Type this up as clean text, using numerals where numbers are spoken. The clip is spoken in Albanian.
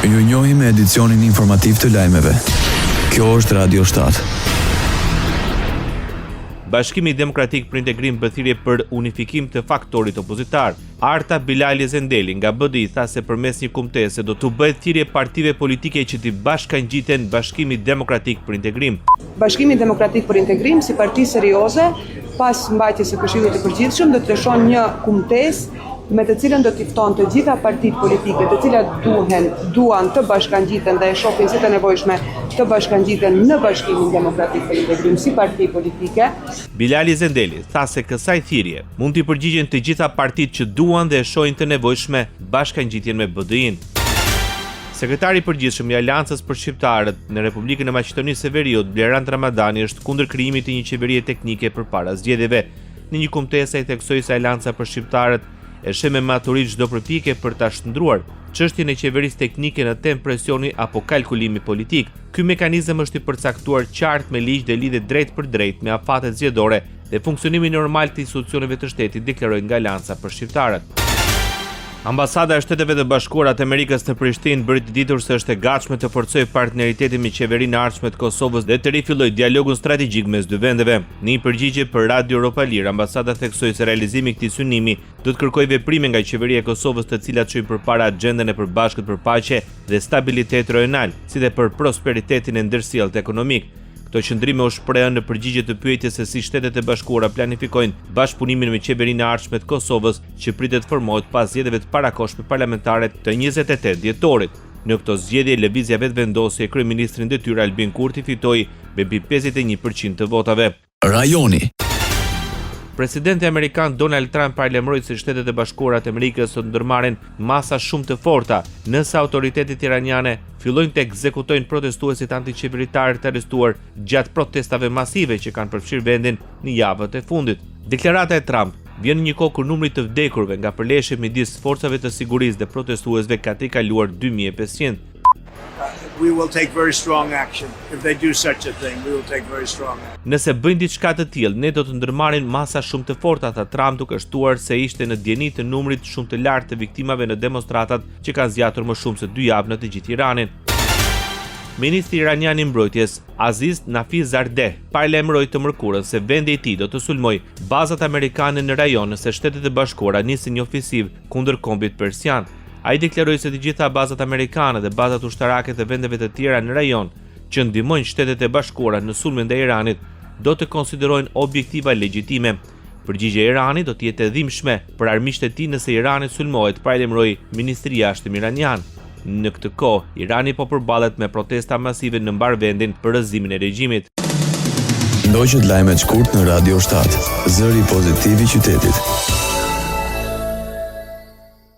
Ju njohim me edicionin informativ të lajmeve. Kjo është Radio 7. Bashkimi Demokratik për Integrim bëthirje për unifikim të faktorit opozitar. Arta Bilali Zendeli nga BDI tha se përmes një kumtese do të bëhet thirrje partive politike që të bashkangjiten Bashkimi Demokratik për Integrim. Bashkimi Demokratik për Integrim si parti serioze pas mbajtjes së Këshillit të Përgjithshëm do të lëshon një kumtesë me të cilën do t'i fton të gjitha partitë politike, të cilat duan të bashkangjiten dhe e shohin si të nevojshme të bashkangjiten në Bashkimin Demokratik për Integrim si parti politike. Bilali Zendeli tha se kësaj thirrje mund t'i përgjigjen të gjitha partitë që duan dhe e shohin të nevojshme bashkangjitjen me BDI-n. Sekretari i përgjithshëm i Aleancës për Shqiptarët në Republikën e Maqedonisë së Veriut, Blerand Ramadani, është kundër krijimit të një qeverie teknike përpara zgjedhjeve. Në një kumtesë ai theksoi se Aleanca për Shqiptarët e sheh me maturit çdo përpjekje për ta shndruar çështjen e qeverisë teknike në temë presioni apo kalkulimi politik. Ky mekanizëm është i përcaktuar qartë me ligj dhe lidhet drejt për drejt me afatet zgjedhore dhe funksionimin normal të institucioneve të shtetit, deklaroi nga Aleanca për Shqiptarët. Ambasada e Shteteve të Bashkuara të Amerikës në Prishtinë bëri të ditur se është e gatshme të forcojë partneritetin me qeverinë e ardhshme të Kosovës dhe të rifillojë dialogun strategjik mes dy vendeve. Në një përgjigje për Radio Europa Lirë, ambasada theksoi se realizimi i këtij synimi do të kërkojë veprime nga qeveria e Kosovës, të cilat çojnë përpara agjendën e përbashkët për paqe dhe stabilitet rajonal, si dhe për prosperitetin e ndërsjellët ekonomik. Këto qëndrime u shprehën në përgjigje të pyetjes se si Shtetet e Bashkuara planifikojnë bashkëpunimin me qeverinë e ardhshme të Kosovës, që pritet formohet pas zgjedhjeve të parakohshme parlamentare të 28 dhjetorit. Në këto zgjedhje, lëvizja vetëvendosje e kryeministrit në detyrë Albin Kurti fitoi me mbi 51% të votave. Rajoni. Presidenti amerikan Donald Trump paralajmëroi se Shtetet e Bashkuara të Amerikës do të ndërmarrin masa shumë të forta nëse autoritetet iraniane fillojnë të ekzekutojnë protestuesit antiqeveritar të arrestuar gjatë protestave masive që kanë përfshirë vendin në javët e fundit. Deklarata e Trump vjen në një kohë kur numri të vdekurve nga përleshje midis forcave të sigurisë dhe protestuesve ka tejkaluar 2500. We will take very strong action. If they do such a thing, we will take very strong action. Nëse bëjnë diçka të tillë, ne do të ndërmarrin masa shumë të forta, tha Trump, duke shtuar se ishte në dieni të numrit shumë të lartë të viktimave në demonstratat që kanë zgjatur më shumë se 2 javë në të gjithë Iranin. Ministri iranian i mbrojtjes Aziz Nafiz Zardeh paralajmëroi të mërkurën se vendi i tij do të sulmojë bazat amerikane në rajon nëse Shtetet e Bashkuara nisin një ofensiv kundër kombit persian. Ai deklaroi se të gjitha bazat amerikane dhe bazat ushtarake të vendeve të tjera në rajon që ndihmojnë Shtetet e Bashkuara në sulmin ndaj Iranit do të konsiderohen objektiva legjitime. Përgjigjja e Iranit do të jetë e dhimbshme për armiqtë e tij nëse Irani sulmohet, paralajmëroi Ministria e Jashtëm iranian. Në këtë kohë, Irani po përballet me protesta masive në mbar vendin për rrëzimin e regjimit. Ndoqët lajmet shkurt në Radio 7, zëri pozitiv i qytetit.